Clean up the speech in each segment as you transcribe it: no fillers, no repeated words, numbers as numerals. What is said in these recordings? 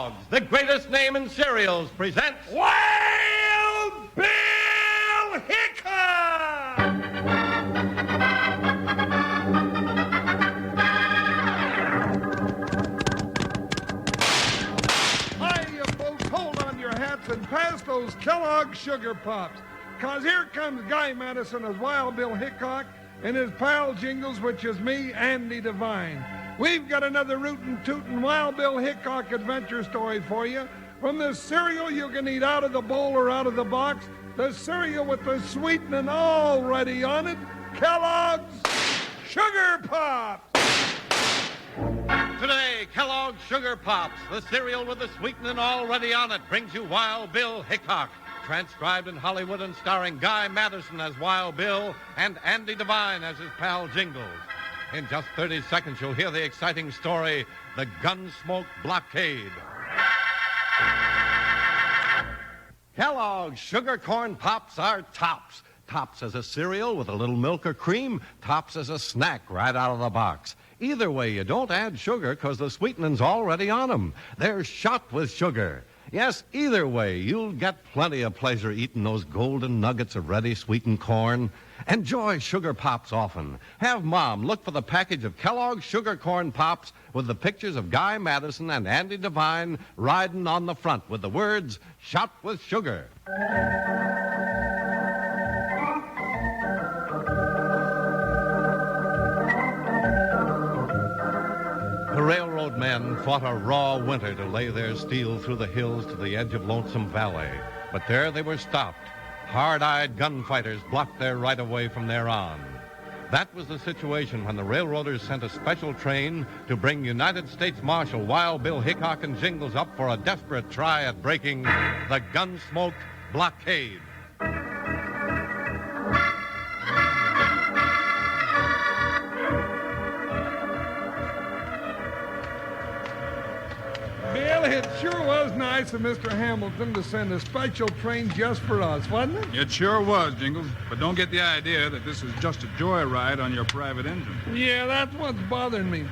Kellogg's, the greatest name in cereals, presents Wild Bill Hickok! Hiya, folks. Hold on your hats and pass those Kellogg's Sugar Pops. 'Cause here comes Guy Madison as Wild Bill Hickok and his pal Jingles, which is me, Andy Devine. We've got another rootin' tootin' Wild Bill Hickok adventure story for you. From the cereal you can eat out of the bowl or out of the box, the cereal with the sweetening already on it, Kellogg's Sugar Pops. Today, Kellogg's Sugar Pops, the cereal with the sweetening already on it, brings you Wild Bill Hickok, transcribed in Hollywood and starring Guy Madison as Wild Bill and Andy Devine as his pal Jingles. In just 30 seconds, you'll hear the exciting story, The Gunsmoke Blockade. Kellogg's Sugar Corn Pops are tops. Tops as a cereal with a little milk or cream, tops as a snack right out of the box. Either way, you don't add sugar because the sweetening's already on them. They're shot with sugar. Yes, either way, you'll get plenty of pleasure eating those golden nuggets of ready sweetened corn. Enjoy Sugar Pops often. Have Mom look for the package of Kellogg's Sugar Corn Pops with the pictures of Guy Madison and Andy Devine riding on the front with the words, "Shot with Sugar." The railroad men fought a raw winter to lay their steel through the hills to the edge of Lonesome Valley. But there they were stopped. Hard-eyed gunfighters blocked their right-of-way from there on. That was the situation when the railroaders sent a special train to bring United States Marshal Wild Bill Hickok and Jingles up for a desperate try at breaking the Gunsmoke Blockade. Bill, it sure was nice of Mr. Hamilton to send a special train just for us, wasn't it? It sure was, Jingles. But don't get the idea that this is just a joyride on your private engine. Yeah, that's what's bothering me.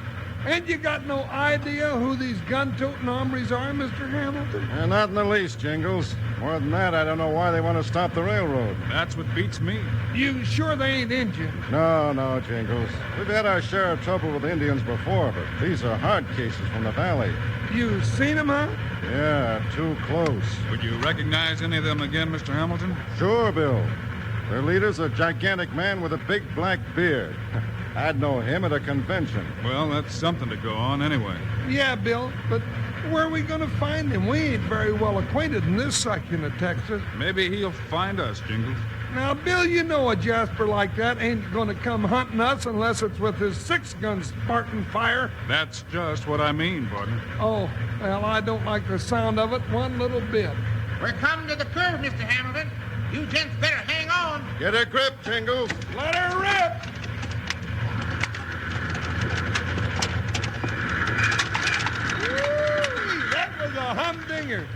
Ain't you got no idea who these gun-toting hombres are, Mr. Hamilton? Not in the least, Jingles. More than that, I don't know why they want to stop the railroad. That's what beats me. You sure they ain't Indians? No, Jingles. We've had our share of trouble with Indians before, but these are hard cases from the valley. You seen them, huh? Yeah, too close. Would you recognize any of them again, Mr. Hamilton? Sure, Bill. Their leader's a gigantic man with a big black beard. I'd know him at a convention. Well, that's something to go on anyway. Yeah, Bill, but where are we going to find him? We ain't very well acquainted in this section of Texas. Maybe he'll find us, Jingles. Now, Bill, you know a Jasper like that ain't going to come hunting us unless it's with his six-gun Spartan fire. That's just what I mean, partner. Oh, well, I don't like the sound of it one little bit. We're coming to the curve, Mr. Hamilton. You gents better hang on. Get a grip, Jingles. Let her rip! Woo-wee, that was a humdinger.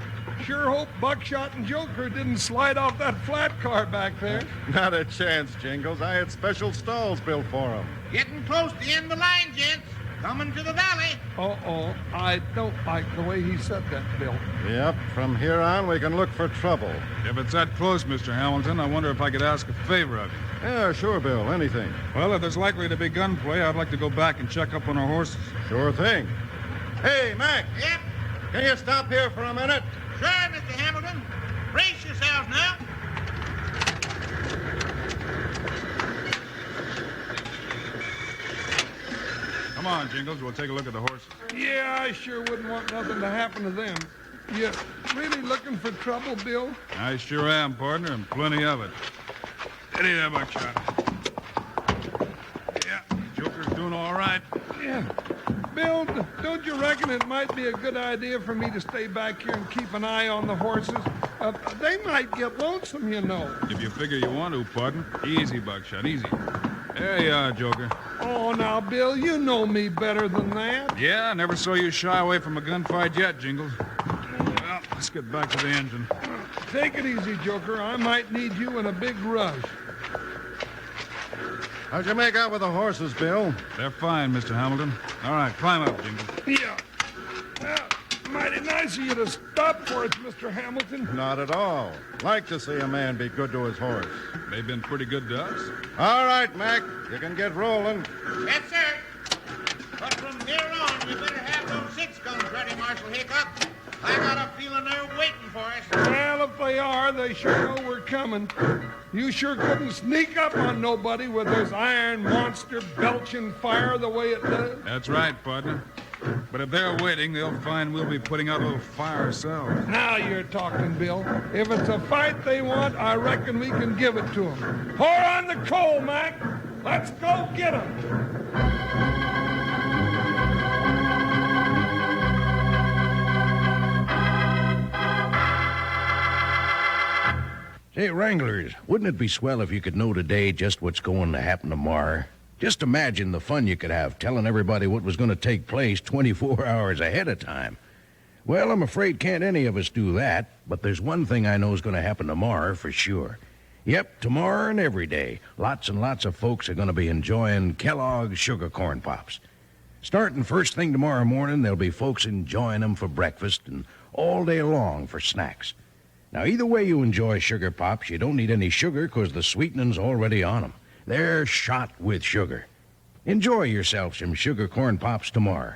Sure hope Buckshot and Joker didn't slide off that flat car back there. Not a chance, Jingles. I had special stalls built for them. Getting close to the end of the line, gents. Coming to the valley. Uh-oh, I don't like the way he said that, Bill. Yep, from here on we can look for trouble. If it's that close, Mr. Hamilton, I wonder if I could ask a favor of you. Yeah, sure, Bill. Anything. Well, if there's likely to be gunplay, I'd like to go back and check up on our horses. Sure thing. Hey, Mac, Yep. can you stop here for a minute? Sure, Mr. Hamilton. Brace yourselves now. Come on, Jingles. We'll take a look at the horses. Yeah, I sure wouldn't want nothing to happen to them. You really looking for trouble, Bill? I sure am, partner, and plenty of it. Steady there, Buckshot. Yeah, Joker's doing all right. Yeah. Bill, don't you reckon it might be a good idea for me to stay back here and keep an eye on the horses? They might get lonesome, you know. If you figure you want to, partner. Easy, Buckshot, easy. There you are, Joker. Oh, now, Bill, you know me better than that. Yeah, I never saw you shy away from a gunfight yet, Jingles. Well, let's get back to the engine. Take it easy, Joker. I might need you in a big rush. How'd you make out with the horses, Bill? They're fine, Mr. Hamilton. All right, climb up, Jingles. Yeah. Well, mighty nice nice of you to stop for us, Mr. Hamilton. Not at all. Like to see a man be good to his horse. They've been pretty good to us. All right, Mac. You can get rolling. Yes, sir. But from here on, we better have those 6 guns ready, Marshal Hickok. I got a feeling they're waiting for us. Well, if they are, they sure know we're coming. You sure couldn't sneak up on nobody with this iron monster belching fire the way it does. That's right, partner. But if they're waiting, they'll find we'll be putting out a little fire ourselves. Now you're talking, Bill. If it's a fight they want, I reckon we can give it to them. Pour on the coal, Mac. Let's go get them. Say, Wranglers, wouldn't it be swell if you could know today just what's going to happen tomorrow? Just imagine the fun you could have telling everybody what was going to take place 24 hours ahead of time. Well, I'm afraid can't any of us do that, but there's one thing I know is going to happen tomorrow for sure. Yep, tomorrow and every day, lots and lots of folks are going to be enjoying Kellogg's Sugar Corn Pops. Starting first thing tomorrow morning, there'll be folks enjoying them for breakfast and all day long for snacks. Now, either way you enjoy Sugar Pops, you don't need any sugar because the sweetening's already on them. They're shot with sugar. Enjoy yourself some Sugar Corn Pops tomorrow.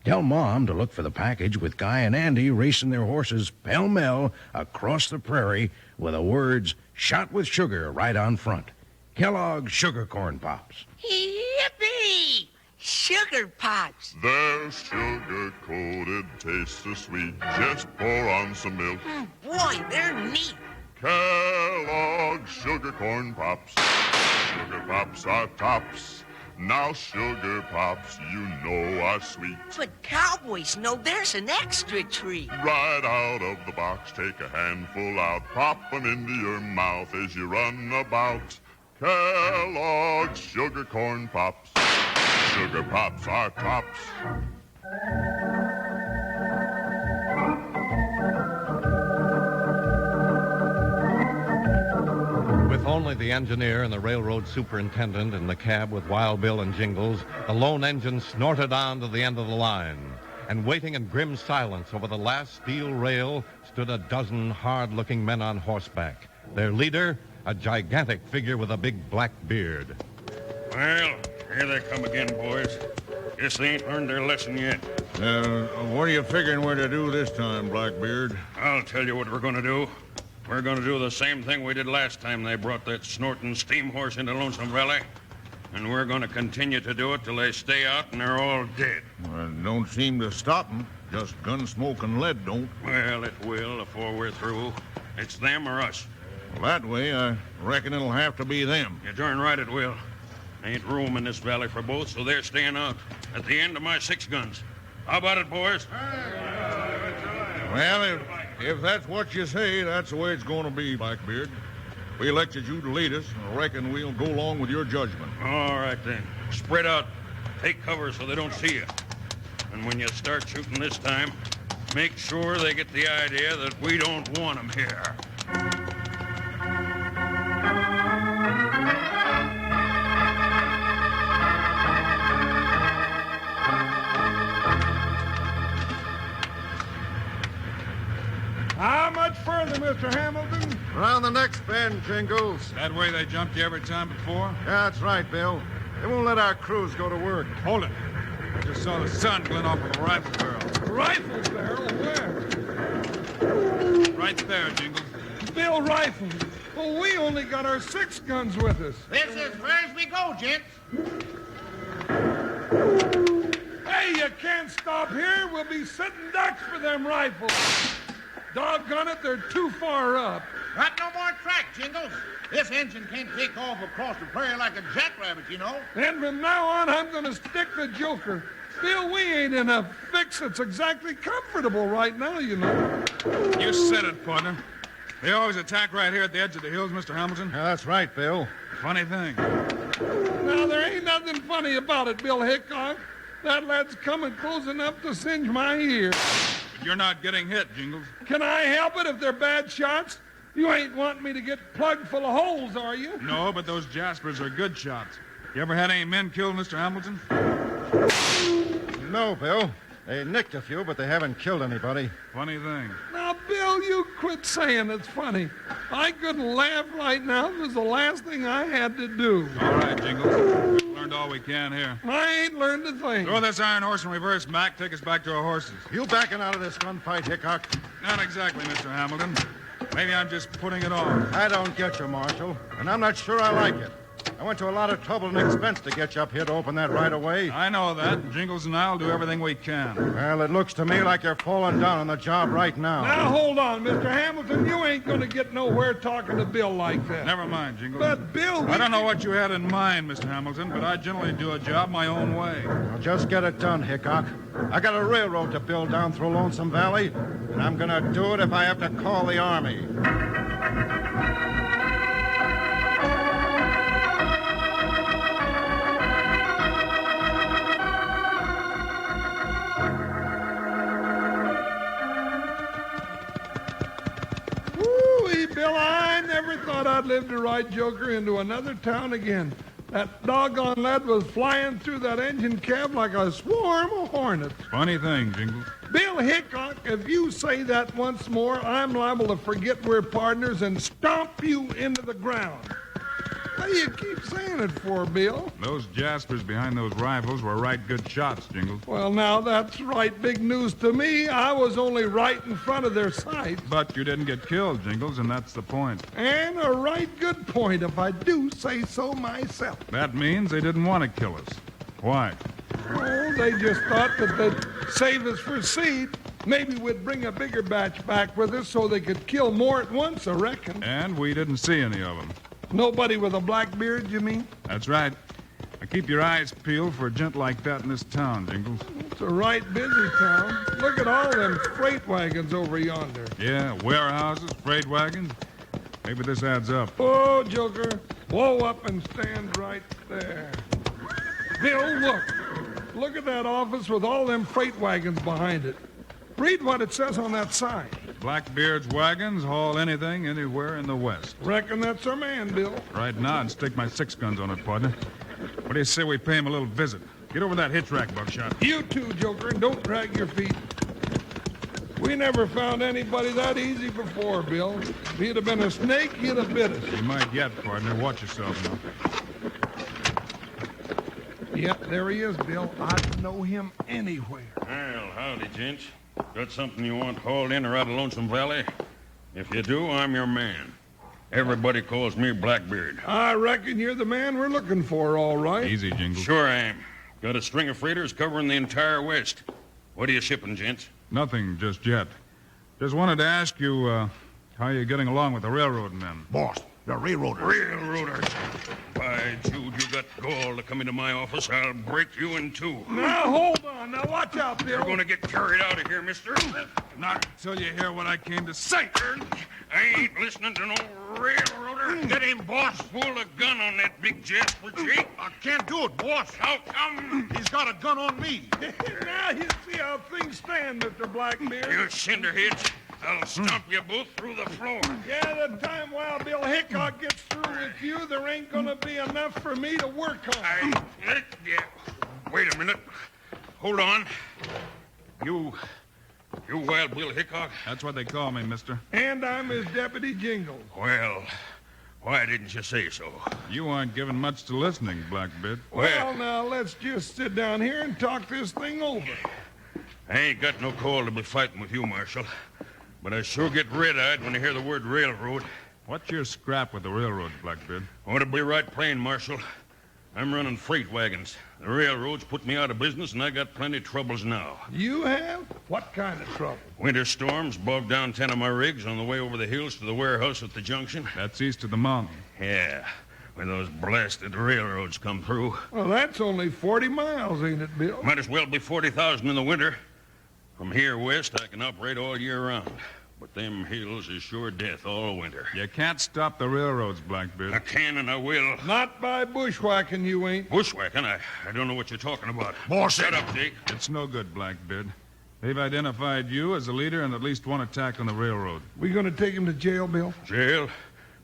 Tell Mom to look for the package with Guy and Andy racing their horses pell-mell across the prairie with the words, "Shot with sugar," right on front. Kellogg's Sugar Corn Pops. Yippee! Sugar Pops. They're sugar-coated, taste so sweet. Just pour on some milk. Boy, they're neat. Kellogg's Sugar Corn Pops. Sugar Pops are tops. Now Sugar Pops, you know are sweet. But cowboys know there's an extra treat. Right out of the box, take a handful out. Pop 'em into your mouth as you run about. Kellogg's Sugar Corn Pops. Sugar Pops are tops. With only the engineer and the railroad superintendent in the cab with Wild Bill and Jingles, the lone engine snorted on to the end of the line. And waiting in grim silence over the last steel rail stood a dozen hard-looking men on horseback. Their leader, a gigantic figure with a big black beard. Well, here they come again, boys. Guess they ain't learned their lesson yet. What are you figuring we're to do this time, Blackbeard? I'll tell you what we're going to do. We're going to do the same thing we did last time they brought that snorting steam horse into Lonesome Valley. And we're going to continue to do it till they stay out and they're all dead. Well, it don't seem to stop 'em. Just Gunsmoke and lead don't. Well, it will before we're through. It's them or us. Well, that way, I reckon it'll have to be them. You're darn right it will. Ain't room in this valley for both, so they're staying out at the end of my 6 guns. How about it, boys? Well, if that's what you say, that's the way it's going to be, Blackbeard. We elected you to lead us, and I reckon we'll go along with your judgment. All right, then. Spread out. Take cover so they don't see you. And when you start shooting this time, make sure they get the idea that we don't want them here. How much further, Mr. Hamilton? Around the next bend, Jingles. That way they jumped you every time before? Yeah, that's right, Bill. They won't let our crews go to work. Hold it. I just saw the sun glint off of a rifle barrel. Rifle barrel? Where? Right there, Jingles. Bill rifles. Oh, we only got our 6 guns with us. This is as far as we go, gents. Hey, you can't stop here. We'll be sitting ducks for them rifles. Doggone it, they're too far up. Got no more track, Jingles. This engine can't take off across the prairie like a jackrabbit, you know. And from now on, I'm going to stick the joker. Bill, we ain't in a fix that's exactly comfortable right now, you know. You said it, partner. They always attack right here at the edge of the hills, Mr. Hamilton. Yeah, that's right, Bill. Funny thing. Now, there ain't nothing funny about it, Bill Hickok. That lad's coming close enough to singe my ear. But you're not getting hit, Jingles. Can I help it if they're bad shots? You ain't want me to get plugged full of holes, are you? No, but those Jaspers are good shots. You ever had any men killed, Mr. Hamilton? No, Bill. They nicked a few, but they haven't killed anybody. Funny thing. Now, Bill, you quit saying it's funny. I couldn't laugh right now. It was the last thing I had to do. All right, Jingles. We've learned all we can here. I ain't learned a thing. Throw this iron horse in reverse, Mac. Take us back to our horses. You backing out of this gunfight, Hickok? Not exactly, Mr. Hamilton. Maybe I'm just putting it on. I don't get you, Marshal, and I'm not sure I like it. I went to a lot of trouble and expense to get you up here to open that right away. I know that. Jingles and I'll do everything we can. Well, it looks to me like you're falling down on the job right now. Now, hold on, Mr. Hamilton. You ain't going to get nowhere talking to Bill like that. Never mind, Jingles. But, Bill... I don't know what you had in mind, Mr. Hamilton, but I generally do a job my own way. Well, just get it done, Hickok. I got a railroad to build down through Lonesome Valley, and I'm going to do it if I have to call the Army. Bill, I never thought I'd live to ride Joker into another town again. That doggone lead was flying through that engine cab like a swarm of hornets. Funny thing, Jingles. Bill Hickok, if you say that once more, I'm liable to forget we're partners and stomp you into the ground. What do you keep saying it for, Bill? Those Jaspers behind those rifles were right good shots, Jingles. Well, now, that's right big news to me. I was only right in front of their sights. But you didn't get killed, Jingles, and that's the point. And a right good point, if I do say so myself. That means they didn't want to kill us. Why? Oh, they just thought that they'd save us for seed. Maybe we'd bring a bigger batch back with us so they could kill more at once, I reckon. And we didn't see any of them. Nobody with a black beard, you mean? That's right. Now keep your eyes peeled for a gent like that in this town, Jingles. It's a right busy town. Look at all them freight wagons over yonder. Yeah, warehouses, freight wagons. Maybe this adds up. Oh, Joker, blow up and stand right there. Bill, look. Look at that office with all them freight wagons behind it. Read what it says on that sign. Blackbeard's wagons haul anything, anywhere in the West. Reckon that's our man, Bill. Right now, I'd stick my 6 guns on it, partner. What do you say we pay him a little visit? Get over that hitch rack, Buckshot. You too, Joker, and don't drag your feet. We never found anybody that easy before, Bill. If he'd have been a snake, he'd have bit us. You might yet, partner. Watch yourself now. Yep, there he is, Bill. I'd know him anywhere. Well, howdy, gents. Got something you want hauled in or out of Lonesome Valley? If you do, I'm your man. Everybody calls me Blackbeard. I reckon you're the man we're looking for, all right. Easy, Jingles. Sure I am. Got a string of freighters covering the entire West. What are you shipping, gents? Nothing just yet. Just wanted to ask you, how you getting along with the railroad men? Boss, the railroaders. Railroaders. By Jude, you got gall to come into my office. I'll break you in two. Now, hold on. Now, watch out, Bill. You're going to get carried out of here, mister. Not until you hear what I came to say. I ain't listening to no railroader. Get him, boss. Pull a gun on that big Jasper cheek. I can't do it, boss. How come? He's got a gun on me. Now you see how things stand, Mr. Blackbeard. You cinderheads. I'll stomp you both through the floor. Yeah, the time while Bill Hickok gets through with you, there ain't gonna be enough for me to work on. Yeah. Wait a minute. Hold on. You Wild Bill Hickok? That's what they call me, mister. And I'm his deputy Jingles. Well, why didn't you say so? You aren't giving much to listening, Blackbeard. Well, now, let's just sit down here and talk this thing over. I ain't got no call to be fighting with you, Marshal. But I sure get red-eyed when I hear the word railroad. What's your scrap with the railroad, Blackbeard? I want to be right plain, Marshal. I'm running freight wagons. The railroads put me out of business, and I got plenty of troubles now. You have? What kind of trouble? Winter storms bogged down 10 of my rigs on the way over the hills to the warehouse at the junction. That's east of the mountain. Yeah, when those blasted railroads come through. Well, that's only 40 miles, ain't it, Bill? Might as well be 40,000 in the winter. From here west, I can operate all year round. But them hills is sure death all winter. You can't stop the railroads, Blackbeard. I can and I will. Not by bushwhacking, you ain't. Bushwhacking? I don't know what you're talking about. Boss, Shut up, Dick. It's no good, Blackbeard. They've identified you as a leader in at least one attack on the railroad. We gonna take him to jail, Bill? Jail?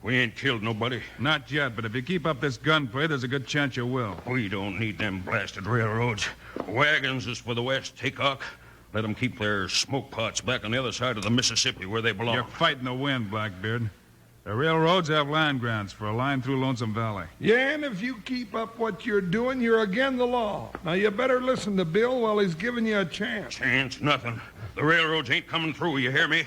We ain't killed nobody. Not yet, but if you keep up this gunplay, there's a good chance you will. We don't need them blasted railroads. Wagons is for the West, Hickok. Let them keep their smoke pots back on the other side of the Mississippi where they belong. You're fighting the wind, Blackbeard. The railroads have land grants for a line through Lonesome Valley. Yeah, and if you keep up what you're doing, you're against the law. Now, you better listen to Bill while he's giving you a chance. Chance nothing. The railroads ain't coming through, you hear me?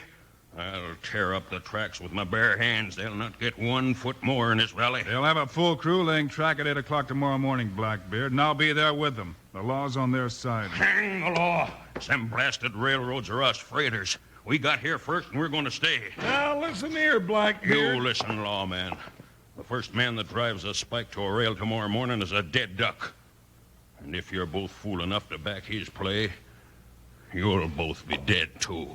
I'll tear up the tracks with my bare hands. They'll not get 1 foot more in this valley. They'll have a full crew laying track at 8 o'clock tomorrow morning, Blackbeard, and I'll be there with them. The law's on their side. Hang the law. Them blasted railroads are us freighters. We got here first, and we're going to stay. Now, listen here, Blackbeard. You listen, lawman. The first man that drives a spike to a rail tomorrow morning is a dead duck. And if you're both fool enough to back his play, you'll both be dead, too.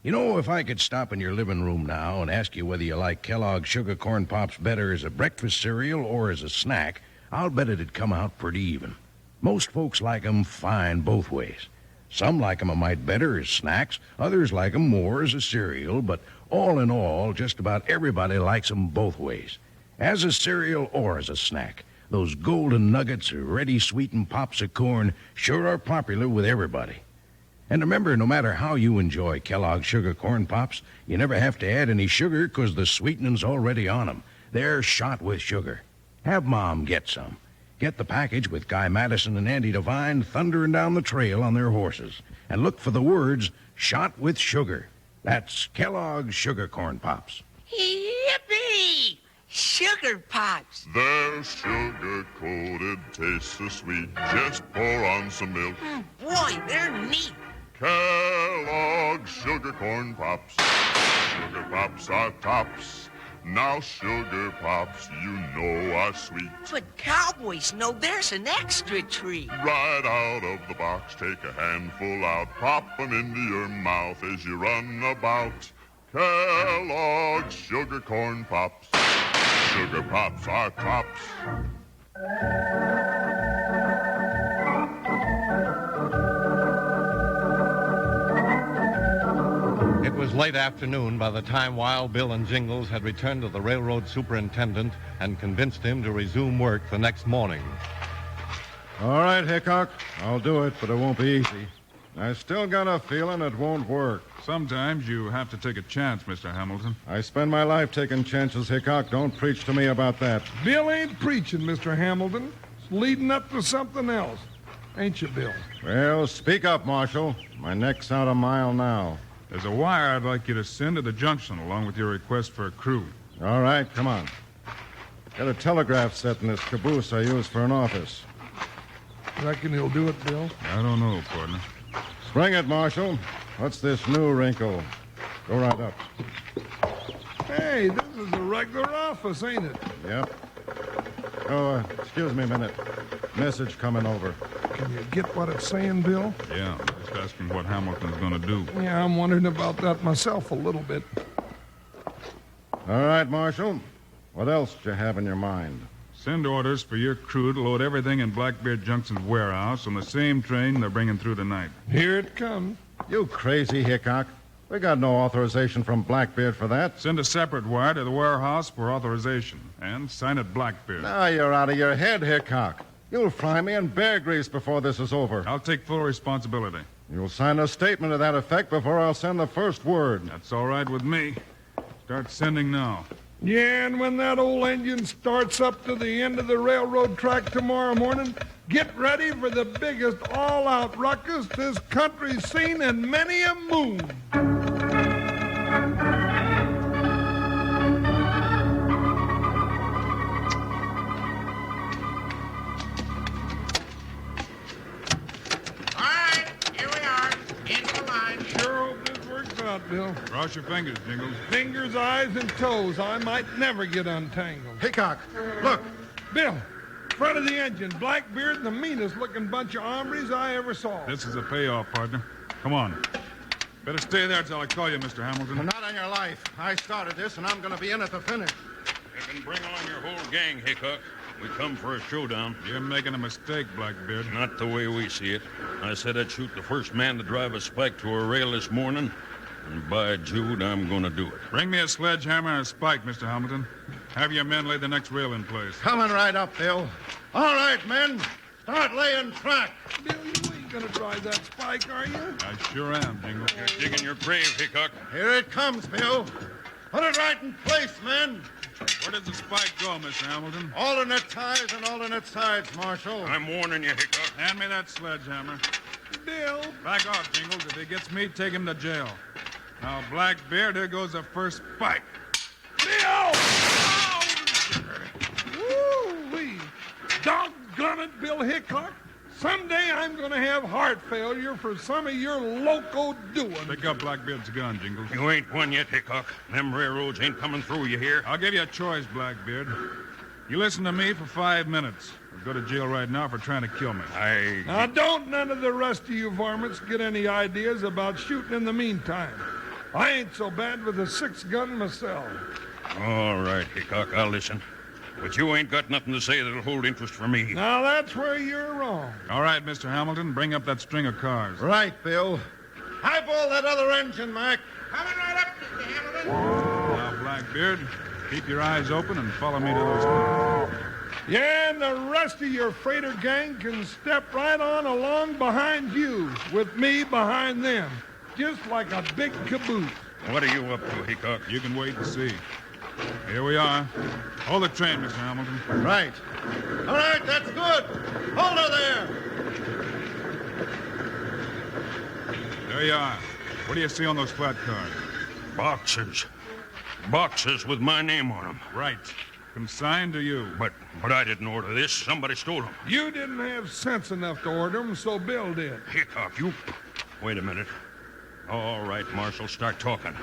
You know, if I could stop in your living room now and ask you whether you like Kellogg's Sugar Corn Pops better as a breakfast cereal or as a snack, I'll bet it'd come out pretty even. Most folks like 'em fine both ways. Some like 'em a mite better as snacks, others like 'em more as a cereal, but all in all, just about everybody likes 'em both ways. As a cereal or as a snack, those golden nuggets or ready sweetened pops of corn sure are popular with everybody. And remember, no matter how you enjoy Kellogg's Sugar Corn Pops, you never have to add any sugar because the sweetening's already on 'em. They're shot with sugar. Have Mom get some. Get the package with Guy Madison and Andy Devine thundering down the trail on their horses. And look for the words, shot with sugar. That's Kellogg's Sugar Corn Pops. Yippee! Sugar Pops. They're sugar-coated, taste so sweet. Just pour on some milk. Boy, they're neat. Kellogg's Sugar Corn Pops. Sugar Pops are tops. Now Sugar Pops, you know are sweet. But cowboys know there's an extra treat. Right out of the box, take a handful out, pop 'em into your mouth as you run about. Kellogg's Sugar Corn Pops. Sugar Pops are tops. It was late afternoon by the time Wild Bill and Jingles had returned to the railroad superintendent and convinced him to resume work the next morning. All right, Hickok. I'll do it, but it won't be easy. I still got a feeling it won't work. Sometimes you have to take a chance, Mr. Hamilton. I spend my life taking chances, Hickok. Don't preach to me about that. Bill ain't preaching, Mr. Hamilton. It's leading up to something else. Ain't you, Bill? Well, speak up, Marshal. My neck's out a mile now. There's a wire I'd like you to send to the junction along with your request for a crew. All right, come on. Got a telegraph set in this caboose I use for an office. Reckon he'll do it, Bill? I don't know, partner. Spring it, Marshal. What's this new wrinkle? Go right up. Hey, this is a regular office, ain't it? Yep. Oh, excuse me a minute. Message coming over. Can you get what it's saying, Bill? Yeah, just asking what Hamilton's going to do. Yeah, I'm wondering about that myself a little bit. All right, Marshal. What else do you have in your mind? Send orders for your crew to load everything in Blackbeard Junction's warehouse on the same train they're bringing through tonight. Here it comes. You crazy, Hickok. We got no authorization from Blackbeard for that. Send a separate wire to the warehouse for authorization. And sign it Blackbeard. Now you're out of your head, Hickok. You'll fry me in bear grease before this is over. I'll take full responsibility. You'll sign a statement to that effect before I'll send the first word. That's all right with me. Start sending now. Yeah, and when that old engine starts up to the end of the railroad track tomorrow morning, get ready for the biggest all-out ruckus this country's seen in many a moon. All right, here we are. Into the line. Sure hope this works out, Bill. Cross your fingers, Jingles. Fingers, eyes, and toes. I might never get untangled. Hickok, look. Bill, front of the engine, Blackbeard and the meanest-looking bunch of hombres I ever saw. This is a payoff, partner. Come on. Better stay there till I call you, Mr. Hamilton. Not on your life. I started this, and I'm going to be in at the finish. You can bring on your whole gang, Hickok. We come for a showdown. You're making a mistake, Blackbeard. Not the way we see it. I said I'd shoot the first man to drive a spike to a rail this morning, And by Jude, I'm going to do it. Bring me a sledgehammer and a spike, Mr. Hamilton. Have your men lay the next rail in place. Coming right up, Bill. All right, men. Start laying track. Bill, you ain't gonna drive that spike, are you? I sure am, Jingles. You're digging your grave, Hickok. Here it comes, Bill. Put it right in place, men. Where does the spike go, Mr. Hamilton? Alternate ties and alternate sides, Marshal. I'm warning you, Hickok. Hand me that sledgehammer. Bill, Back off, Jingles. If he gets me, take him to jail. Now, Blackbeard, here goes the first spike. Bill! Woo-wee! Doggone it, Bill Hickok. Someday I'm going to have heart failure for some of your loco doing. Pick up Blackbeard's gun, Jingles. You ain't won yet, Hickok. Them railroads ain't coming through, you hear? I'll give you a choice, Blackbeard. You listen to me for 5 minutes, or go to jail right now for trying to kill me. Now, don't none of the rest of you varmints get any ideas about shooting in the meantime. I ain't so bad with a 6-gun myself. All right, Hickok, I'll listen. But you ain't got nothing to say that'll hold interest for me. Now, that's where you're wrong. All right, Mr. Hamilton, bring up that string of cars. Right, Bill. Highball that other engine, Mac. Coming right up, Mr. Hamilton. Now, Blackbeard, keep your eyes open and follow me to those cars. Yeah, and the rest of your freighter gang can step right on along behind you, with me behind them, just like a big caboose. What are you up to, Hickok? You can wait and see. Here we are. Hold the train, Mr. Hamilton. Right. All right, that's good. Hold her there. There you are. What do you see on those flat cars? Boxes. Boxes with my name on them. Right. Consigned to you. But I didn't order this. Somebody stole them. You didn't have sense enough to order them, so Bill did. Hickok, you... Wait a minute. All right, Marshal, start talking.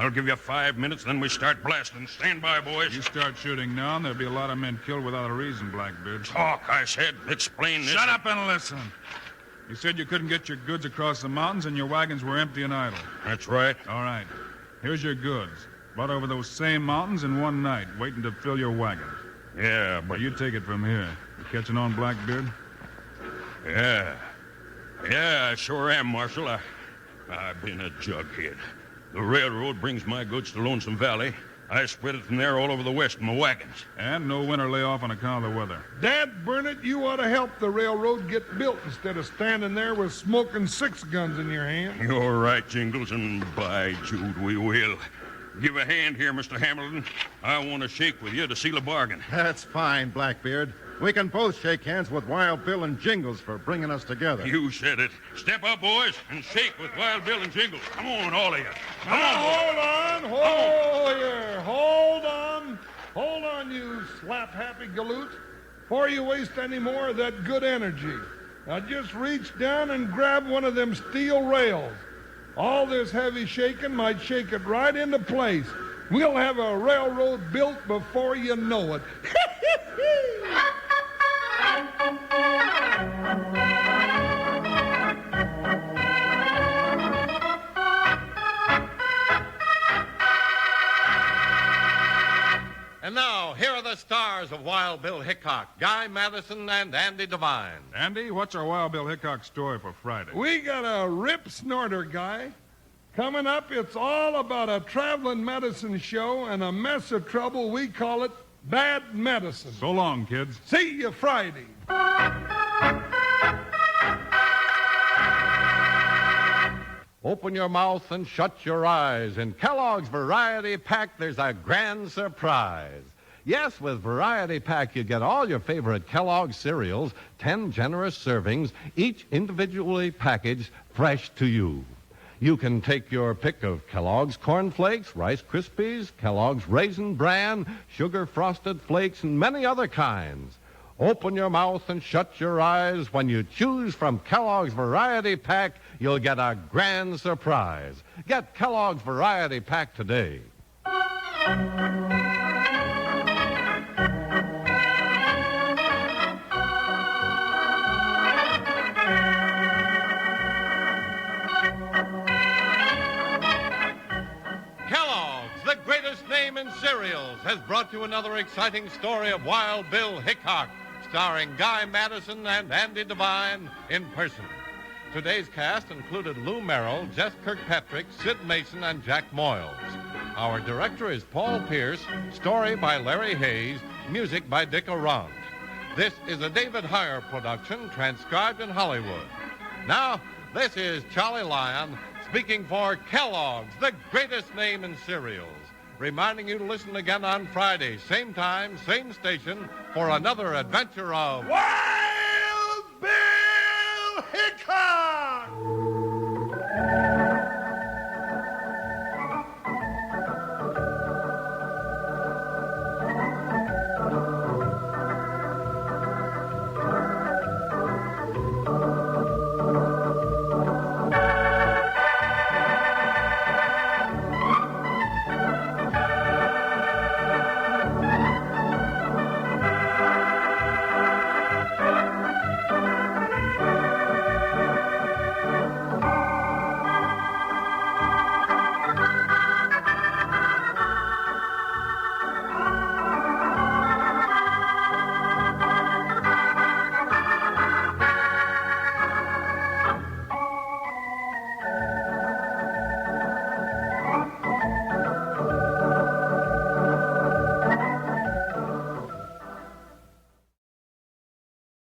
I'll give you 5 minutes, then we start blasting. Stand by, boys. You start shooting now, and there'll be a lot of men killed without a reason, Blackbeard. Talk, I said. Explain this. Shut up and listen. You said you couldn't get your goods across the mountains, and your wagons were empty and idle. That's right. All right. Here's your goods. Brought over those same mountains in one night, waiting to fill your wagons. Yeah, But but... you take it from here. You catching on, Blackbeard? Yeah. Yeah, I sure am, Marshal. I've been a jughead. The railroad brings my goods to Lonesome Valley. I spread it from there all over the west in my wagons. And no winter layoff on account of the weather. Dad, Burnett, you ought to help the railroad get built instead of standing there with smoking 6 guns in your hand. You're right, Jingles, and by Jude, we will. Give a hand here, Mr. Hamilton. I want to shake with you to seal a bargain. That's fine, Blackbeard. We can both shake hands with Wild Bill and Jingles for bringing us together. You said it. Step up, boys, and shake with Wild Bill and Jingles. Come on, all of you. Come on, boys. Hold on, you slap-happy galoots. Before you waste any more of that good energy, now just reach down and grab one of them steel rails. All this heavy shaking might shake it right into place. We'll have a railroad built before you know it. And now, here are the stars of Wild Bill Hickok, Guy Madison, and Andy Devine. Andy, what's our Wild Bill Hickok story for Friday? We got a rip snorter guy. Coming up, it's all about a traveling medicine show and a mess of trouble. We call it Bad Medicine. So long, kids. See you Friday. Open your mouth and shut your eyes. In Kellogg's Variety Pack, there's a grand surprise. Yes, with Variety Pack, you get all your favorite Kellogg's cereals, 10 generous servings, each individually packaged, fresh to you. You can take your pick of Kellogg's Corn Flakes, Rice Krispies, Kellogg's Raisin Bran, Sugar Frosted Flakes, and many other kinds. Open your mouth and shut your eyes. When you choose from Kellogg's Variety Pack, you'll get a grand surprise. Get Kellogg's Variety Pack today. Kellogg's, the greatest name in cereals, has brought you another exciting story of Wild Bill Hickok, starring Guy Madison and Andy Devine in person. Today's cast included Lou Merrill, Jess Kirkpatrick, Sid Mason, and Jack Moyles. Our director is Paul Pierce, story by Larry Hayes, music by Dick Arant. This is a David Heyer production, transcribed in Hollywood. Now, this is Charlie Lyon speaking for Kellogg's, the greatest name in cereals, reminding you to listen again on Friday, same time, same station, for another adventure of Wild Bill Hickok!